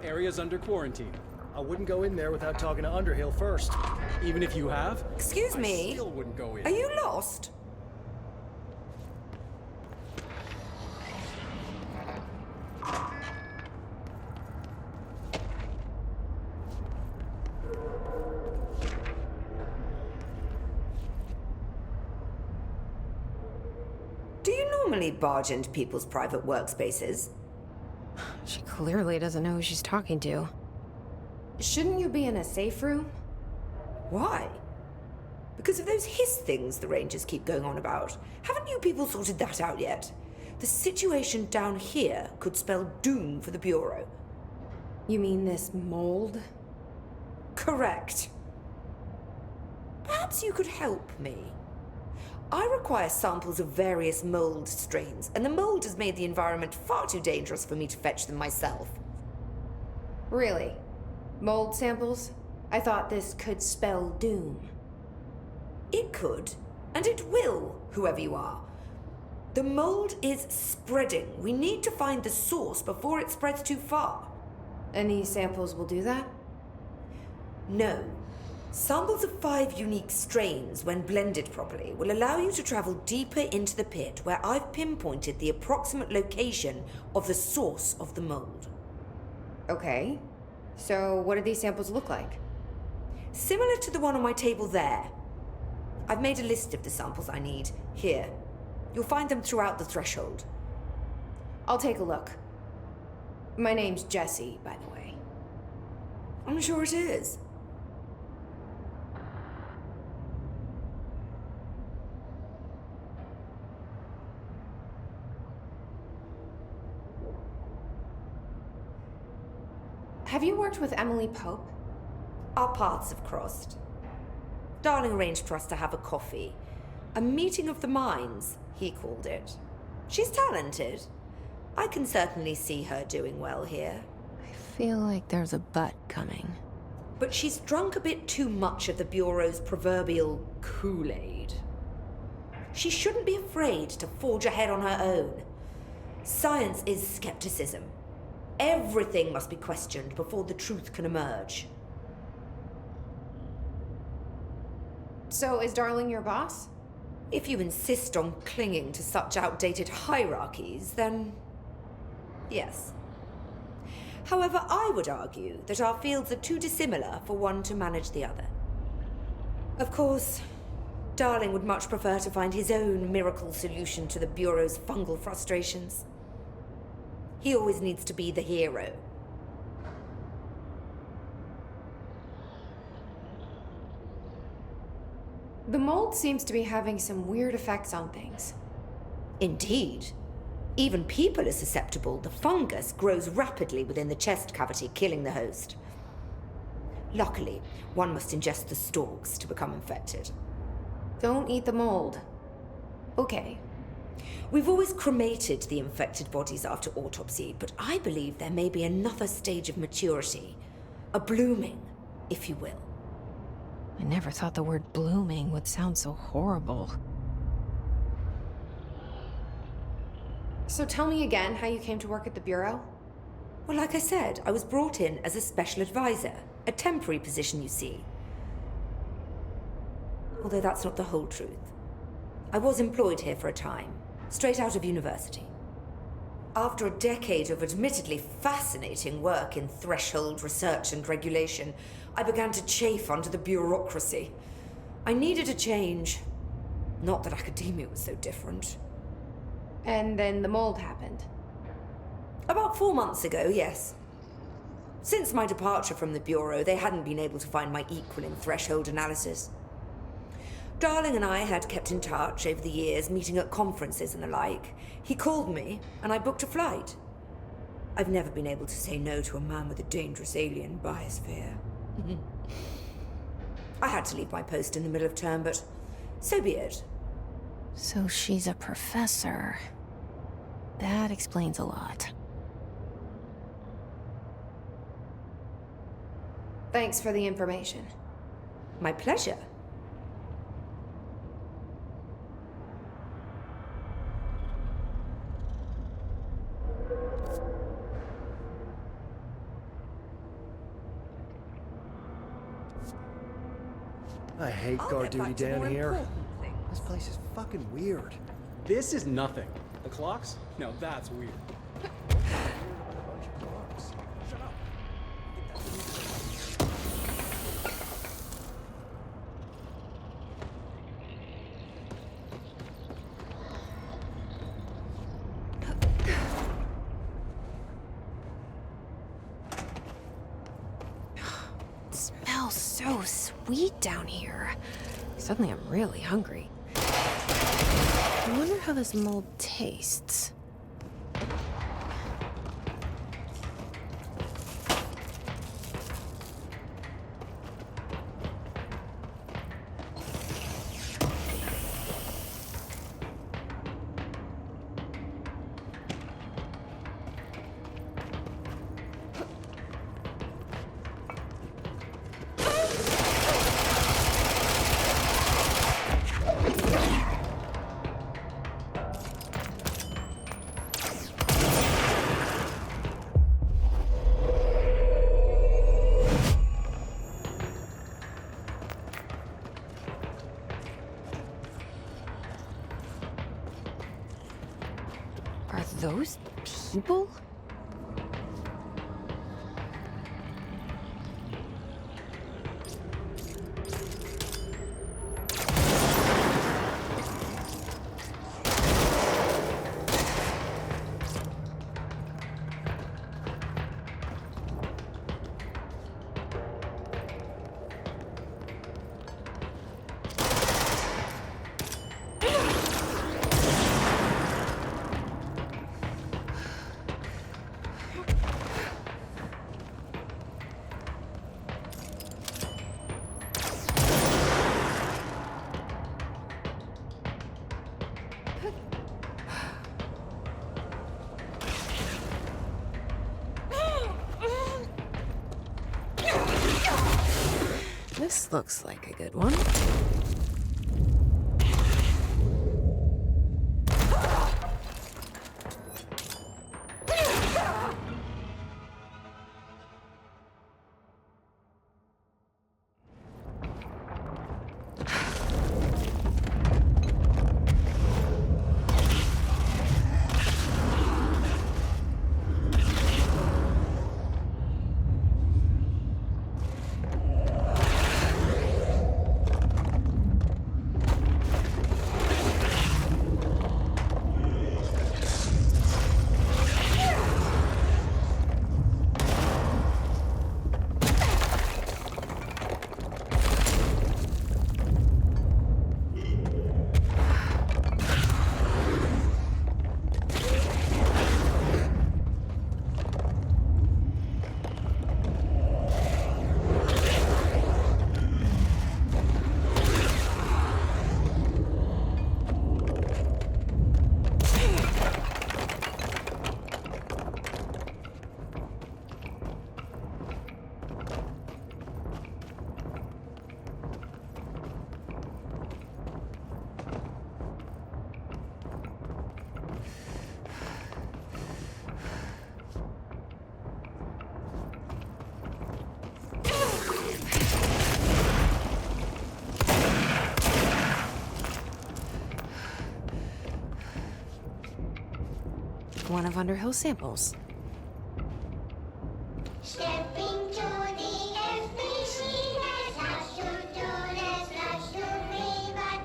Area's under quarantine. I wouldn't go in there without talking to Underhill first. Even if you have, Excuse me? I still wouldn't go in. Are you lost? Do you normally barge into people's private workspaces? She clearly doesn't know who she's talking to. Shouldn't you be in a safe room? Why? Because of those hiss things the Rangers keep going on about. Haven't you people sorted that out yet? The situation down here could spell doom for the Bureau. You mean this mold? Correct. Perhaps you could help me. I require samples of various mold strains, and the mold has made the environment far too dangerous for me to fetch them myself. Really? Mold samples? I thought this could spell doom. It could, and it will, whoever you are. The mold is spreading. We need to find the source before it spreads too far. And these samples will do that? No. Samples of 5 unique strains, when blended properly, will allow you to travel deeper into the pit where I've pinpointed the approximate location of the source of the mold. Okay. So what do these samples look like? Similar to the one on my table there. I've made a list of the samples I need. Here. You'll find them throughout the threshold. I'll take a look. My name's Jessie, by the way. I'm sure it is. Have you worked with Emily Pope? Our paths have crossed. Darling arranged for us to have a coffee. A meeting of the minds, he called it. She's talented. I can certainly see her doing well here. I feel like there's a but coming. But she's drunk a bit too much of the Bureau's proverbial Kool-Aid. She shouldn't be afraid to forge ahead on her own. Science is skepticism. Everything must be questioned before the truth can emerge. So is Darling your boss? If you insist on clinging to such outdated hierarchies, then yes. However, I would argue that our fields are too dissimilar for one to manage the other. Of course, Darling would much prefer to find his own miracle solution to the Bureau's fungal frustrations. He always needs to be the hero. The mold seems to be having some weird effects on things. Indeed. Even people are susceptible. The fungus grows rapidly within the chest cavity, killing the host. Luckily, one must ingest the stalks to become infected. Don't eat the mold. Okay. We've always cremated the infected bodies after autopsy, but I believe there may be another stage of maturity. A blooming, if you will. I never thought the word blooming would sound so horrible. So tell me again how you came to work at the Bureau? Well, like I said, I was brought in as a special advisor. A temporary position, you see. Although that's not the whole truth. I was employed here for a time, straight out of university. After a decade of admittedly fascinating work in threshold research and regulation, I began to chafe under the bureaucracy. I needed a change. Not that academia was so different. And then the mold happened. About 4 months ago, yes. Since my departure from the Bureau, they hadn't been able to find my equal in threshold analysis. Darling and I had kept in touch over the years, meeting at conferences and the like. He called me, and I booked a flight. I've never been able to say no to a man with a dangerous alien biosphere. I had to leave my post in the middle of term, but so be it. So she's a professor. That explains a lot. Thanks for the information. My pleasure. I hate I'll guard get back duty to down more here. important things. This place is fucking weird. This is nothing. The clocks? No, that's weird. Shut up. It smells so sweet down here. Suddenly I'm really hungry. I wonder how this mold tastes. Are those people? This looks like a good one. One of Underhill's samples. Stepping to the FBC, there's lots to do, there's lots to read, but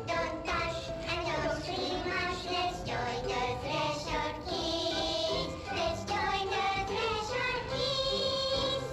don't dash and don't scream much. Let's join the Threshold Kids. Let's join the Threshold Kids.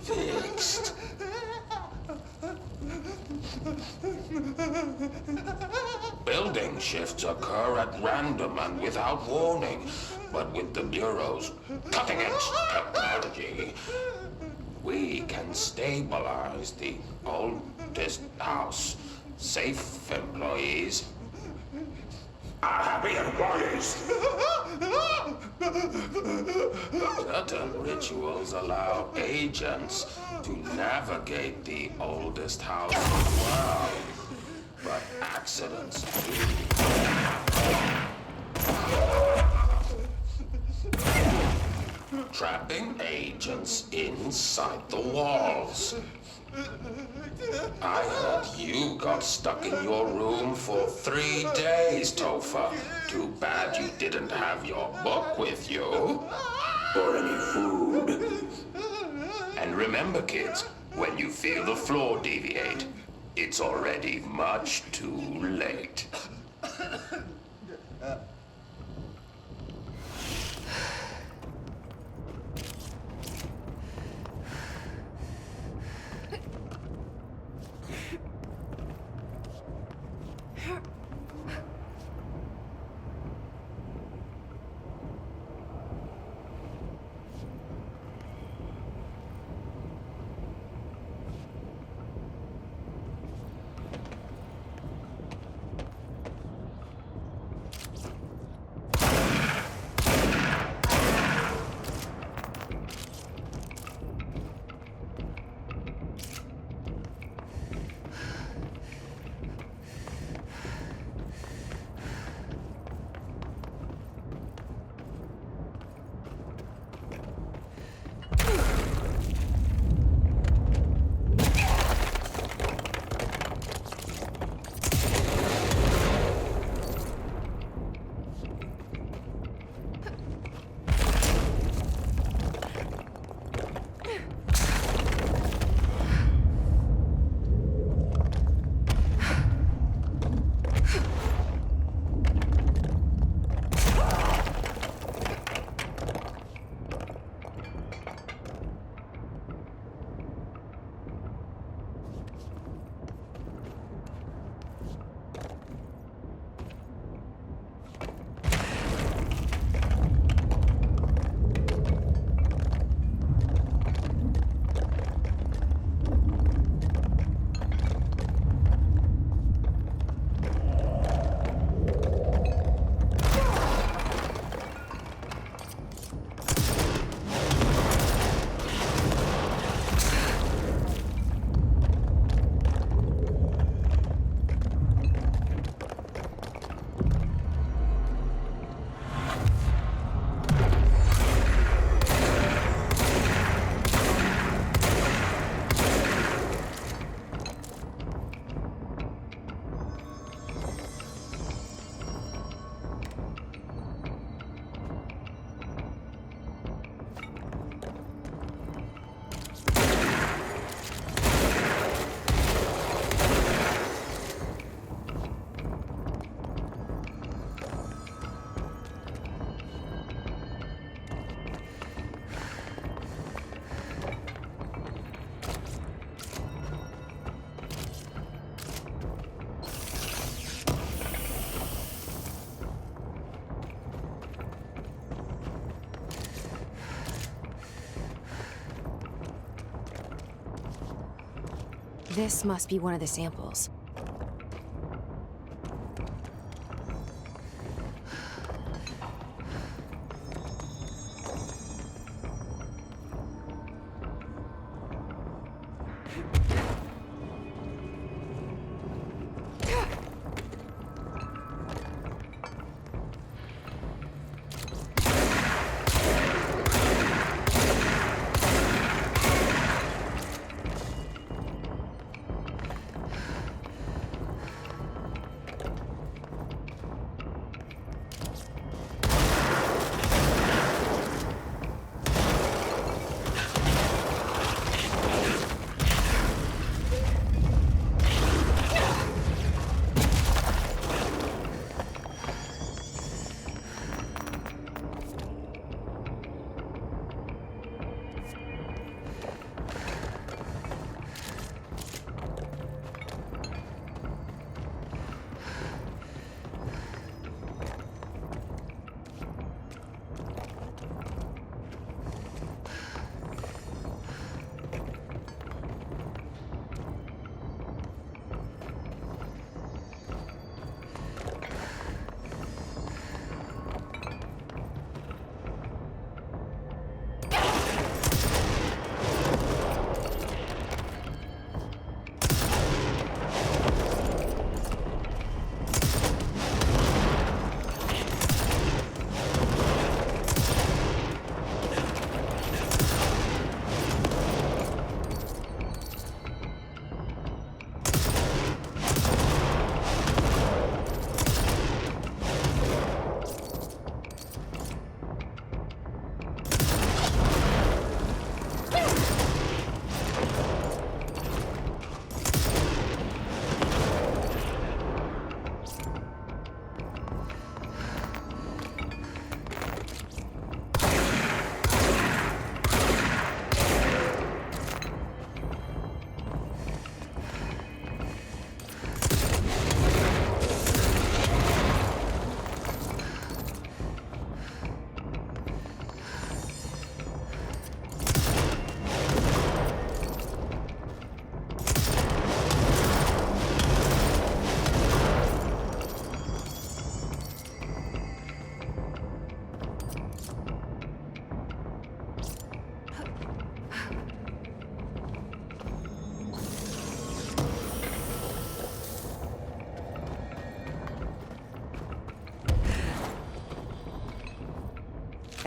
Fixed. Building shifts occur at random and without warning, but with the Bureau's cutting-edge technology, we can stabilize the oldest house. Safe employees are happy employees. Certain rituals allow agents to navigate the oldest house well, but accidents trapping agents inside the walls. I heard you got stuck in your room for 3 days, Topher. Too bad you didn't have your book with you. Or any food. And remember, kids, when you feel the floor deviate, it's already much too late. This must be one of the samples.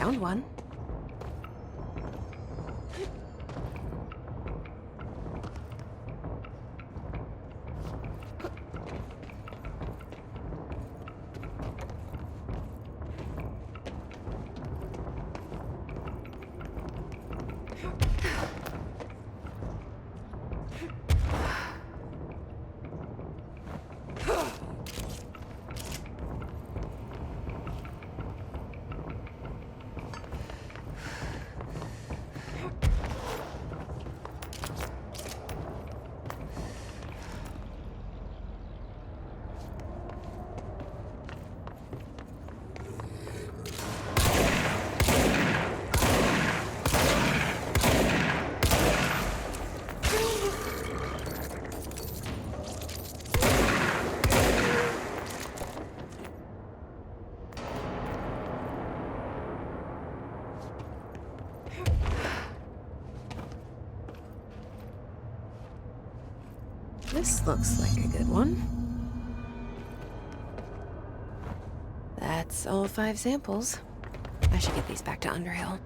Found one. This looks like a good one. That's all 5 samples. I should get these back to Underhill.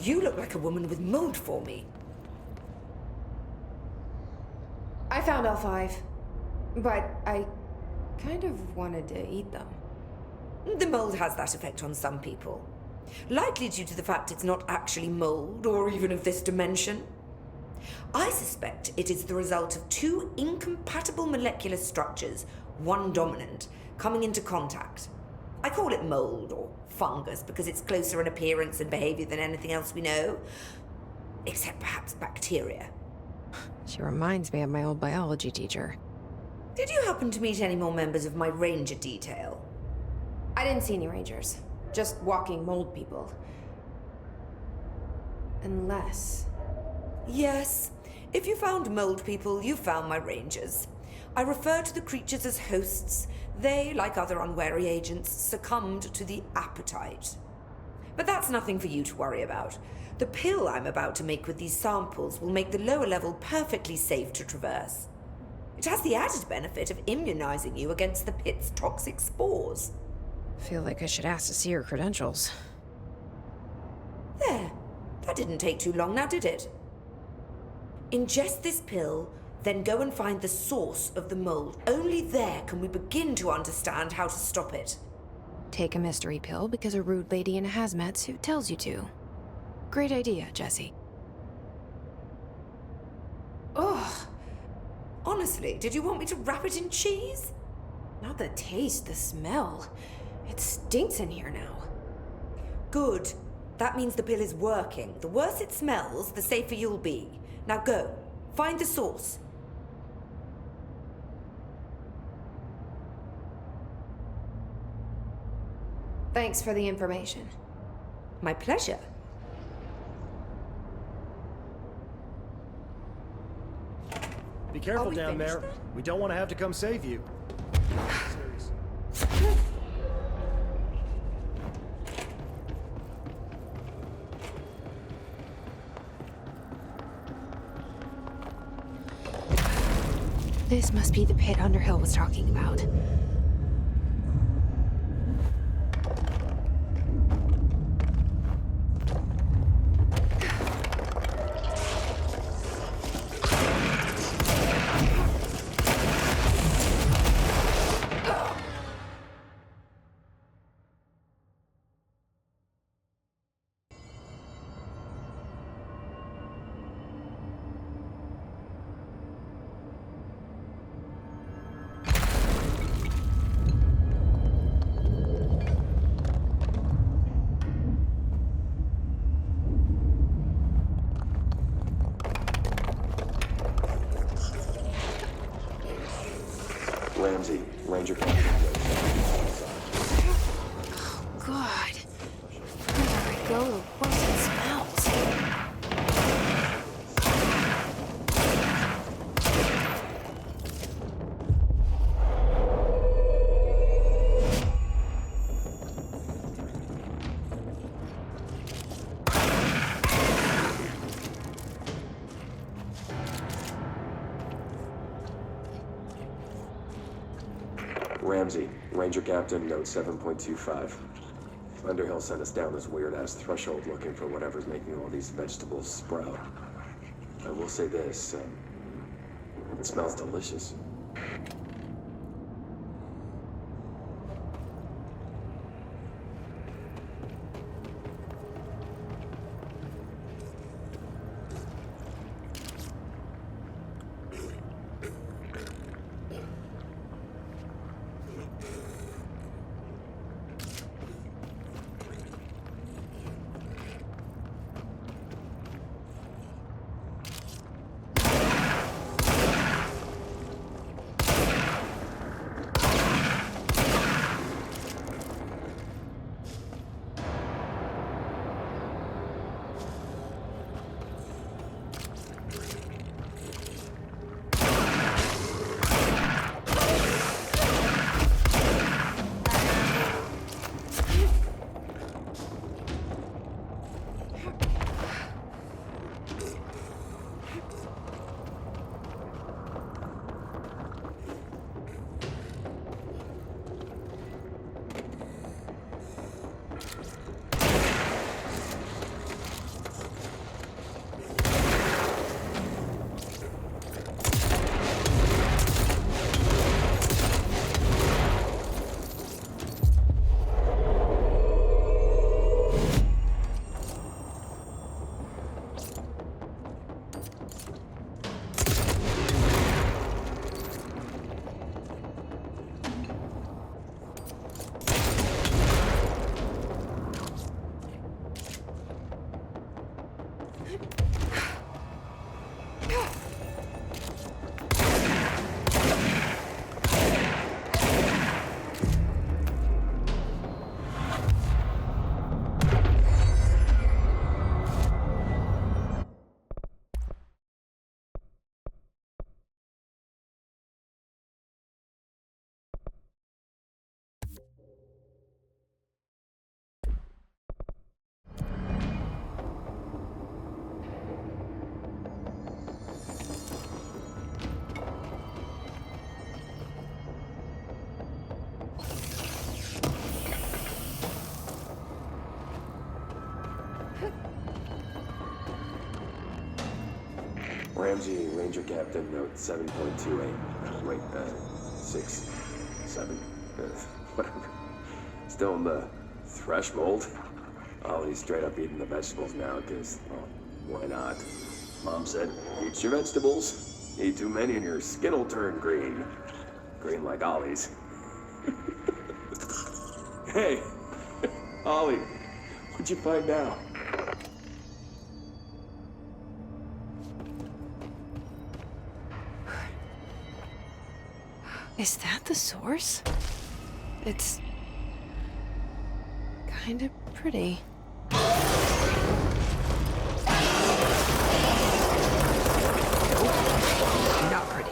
You look like a woman with mold for me. I found all 5, but I kind of wanted to eat them. The mold has that effect on some people. Likely due to the fact it's not actually mold, or even of this dimension. I suspect it is the result of 2 incompatible molecular structures, one dominant, coming into contact. I call it mold, or fungus, because it's closer in appearance and behavior than anything else we know. Except perhaps bacteria. She reminds me of my old biology teacher. Did you happen to meet any more members of my ranger detail? I didn't see any rangers. Just walking mold people. Unless... Yes. If you found mold people, you found my rangers. I refer to the creatures as hosts. They, like other unwary agents, succumbed to the appetite. But that's nothing for you to worry about. The pill I'm about to make with these samples will make the lower level perfectly safe to traverse. It has the added benefit of immunizing you against the pit's toxic spores. Feel like I should ask to see her credentials. There. That didn't take too long now, did it? Ingest this pill, then go and find the source of the mold. Only there can we begin to understand how to stop it. Take a mystery pill because a rude lady in a hazmat suit tells you to. Great idea, Jessie. Ugh. Honestly, did you want me to wrap it in cheese? Not the taste, the smell. It stinks in here now. Good. That means the pill is working. The worse it smells, the safer you'll be. Now go. Find the source. Thanks for the information. My pleasure. Be careful we down finished there. We don't want to have to come save you. This must be the pit Underhill was talking about. Ranger Captain, note 7.25. Underhill sent us down this weird-ass threshold looking for whatever's making all these vegetables sprout. I will say this, it smells delicious. Ramsey, Ranger Captain, note 7.28. Wait, 6, 7, whatever. Still in the threshold? Ollie's straight up eating the vegetables now, because, well, why not? Mom said, eat your vegetables. Eat too many and your skin'll turn green. Green like Ollie's. Hey, Ollie, what'd you find out? Is that the source? It's kind of pretty. Not pretty.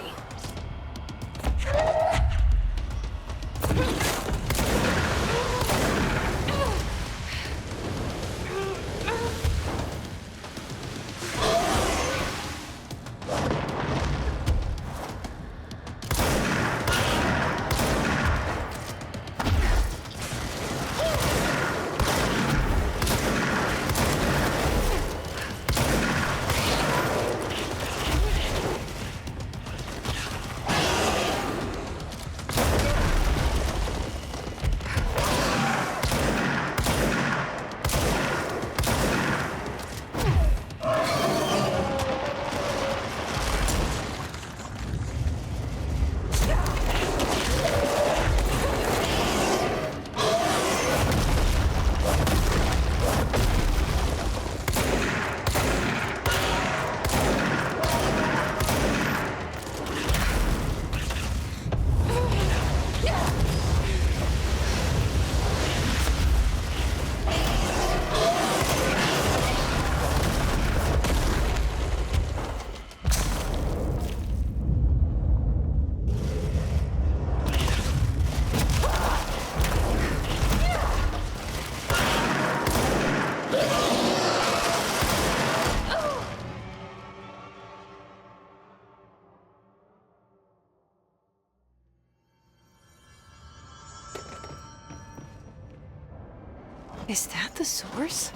Is that the source?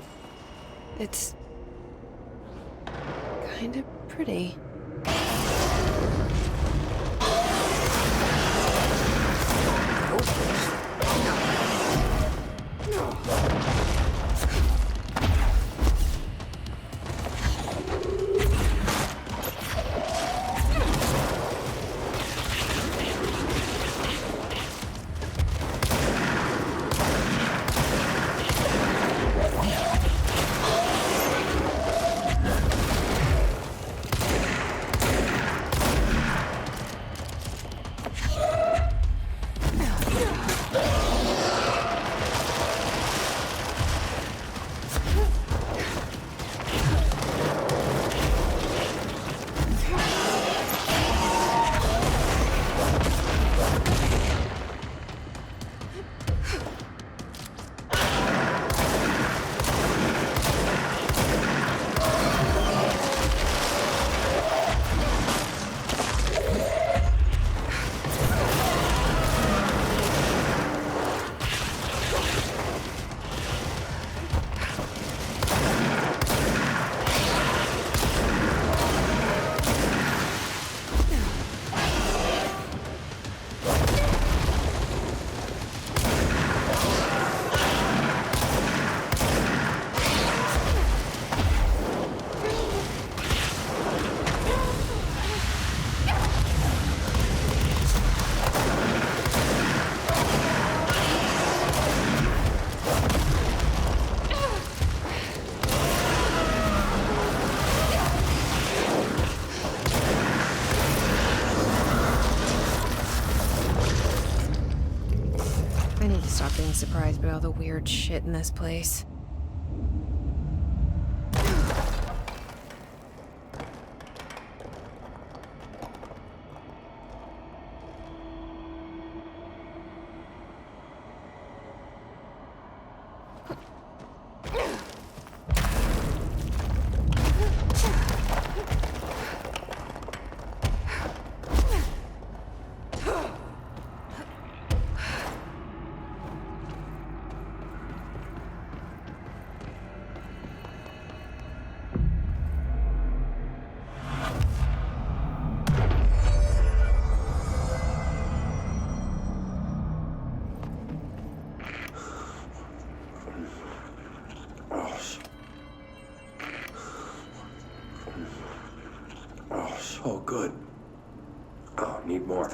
It's kind of pretty. Stop being surprised by all the weird shit in this place. Oh, good. Oh, need more.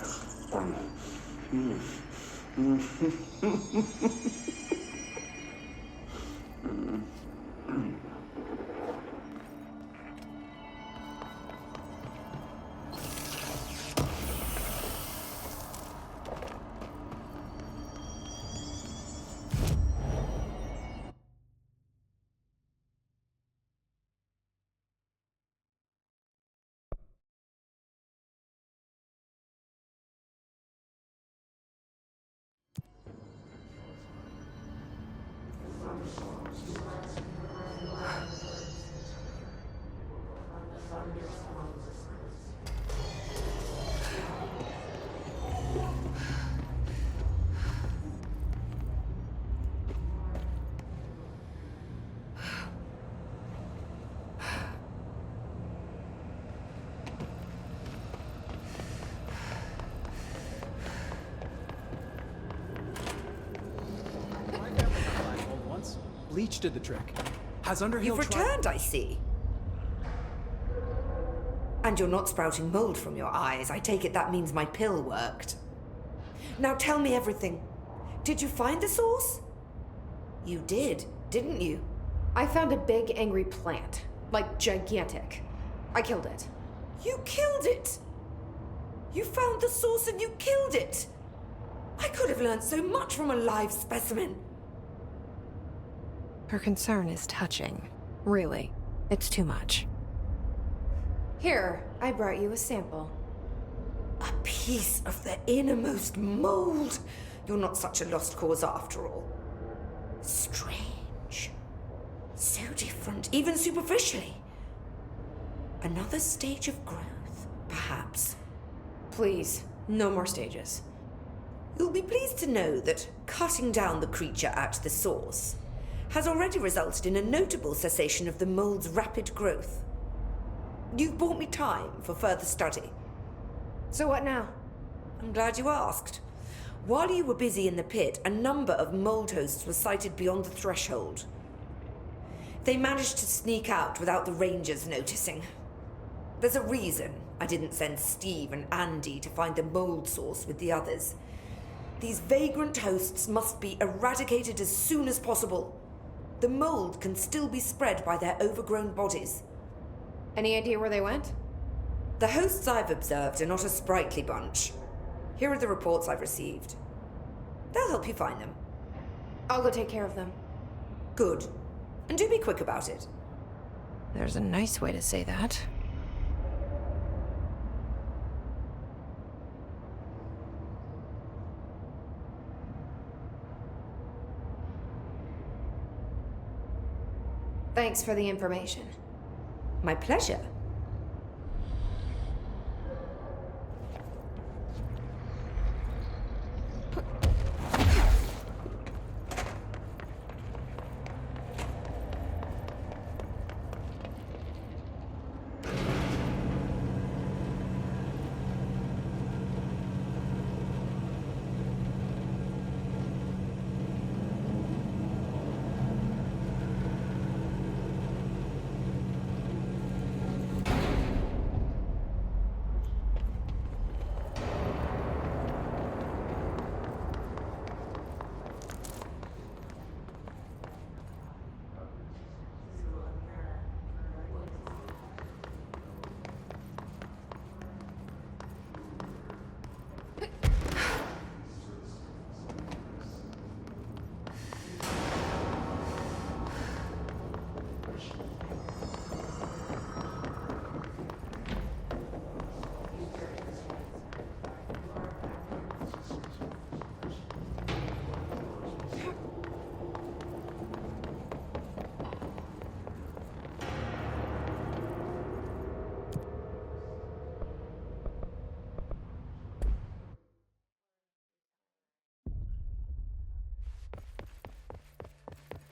Bleach did the trick. Has Underhill You've tried- returned, I see. And you're not sprouting mold from your eyes. I take it that means my pill worked. Now tell me everything. Did you find the source? You did, didn't you? I found a big, angry plant. Like, gigantic. I killed it. You killed it! You found the source and you killed it! I could have learned so much from a live specimen. Her concern is touching. Really, it's too much. Here, I brought you a sample. A piece of the innermost mold. You're not such a lost cause after all. Strange. So different, even superficially. Another stage of growth, perhaps. Please, no more stages. You'll be pleased to know that cutting down the creature at the source has already resulted in a notable cessation of the mold's rapid growth. You've bought me time for further study. So what now? I'm glad you asked. While you were busy in the pit, a number of mold hosts were sighted beyond the threshold. They managed to sneak out without the rangers noticing. There's a reason I didn't send Steve and Andy to find the mold source with the others. These vagrant hosts must be eradicated as soon as possible. The mold can still be spread by their overgrown bodies. Any idea where they went? The hosts I've observed are not a sprightly bunch. Here are the reports I've received. They'll help you find them. I'll go take care of them. Good. And do be quick about it. There's a nice way to say that. Thanks for the information. My pleasure.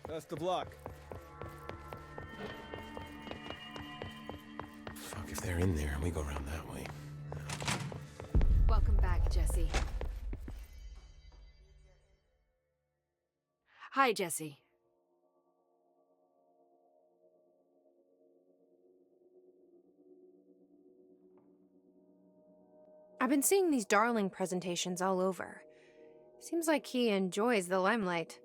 Best of luck. Fuck if they're in there and we go around that way. Welcome back, Jesse. Hi, Jesse. I've been seeing these Darling presentations all over. Seems like he enjoys the limelight.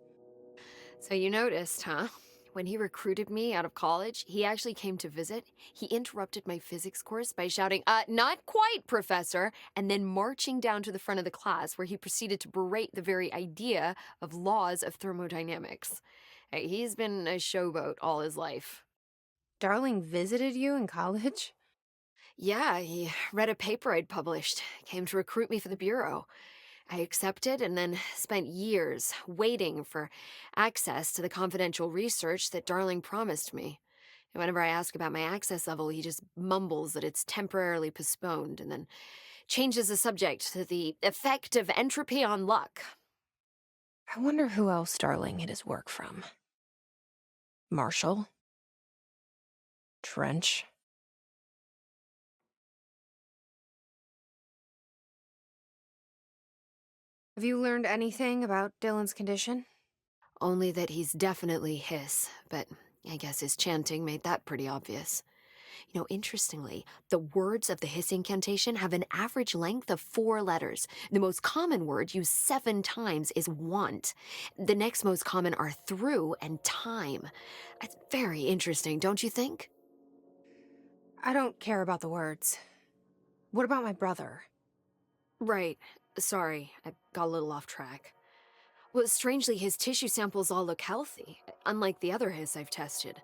So you noticed, huh? When he recruited me out of college, he actually came to visit. He interrupted my physics course by shouting, not quite, Professor, and then marching down to the front of the class where he proceeded to berate the very idea of laws of thermodynamics. Hey, he's been a showboat all his life. Darling visited you in college? Yeah, he read a paper I'd published, came to recruit me for the bureau. I accepted and then spent years waiting for access to the confidential research that Darling promised me. And whenever I ask about my access level, he just mumbles that it's temporarily postponed and then changes the subject to the effect of entropy on luck. I wonder who else Darling hid his work from. Marshall? Trench? Have you learned anything about Dylan's condition? Only that he's definitely hiss, but I guess his chanting made that pretty obvious. You know, interestingly, the words of the hiss incantation have an average length of 4 letters. The most common word used 7 times is want. The next most common are through and time. It's very interesting, don't you think? I don't care about the words. What about my brother? Right. Sorry, I got a little off track. Well, strangely, his tissue samples all look healthy, unlike the other hiss I've tested.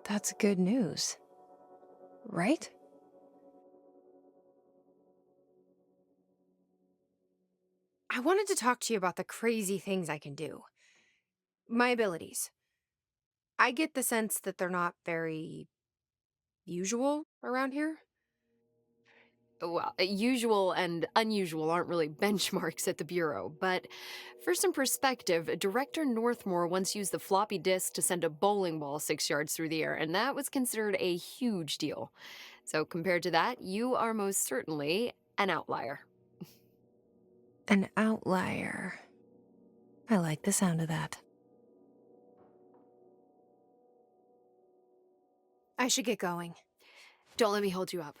That's good news. Right? I wanted to talk to you about the crazy things I can do. My abilities. I get the sense that they're not very usual around here. Well, usual and unusual aren't really benchmarks at the Bureau, but for some perspective, Director Northmore once used the floppy disk to send a bowling ball 6 yards through the air, and that was considered a huge deal. So compared to that, you are most certainly an outlier. An outlier. I like the sound of that. I should get going. Don't let me hold you up.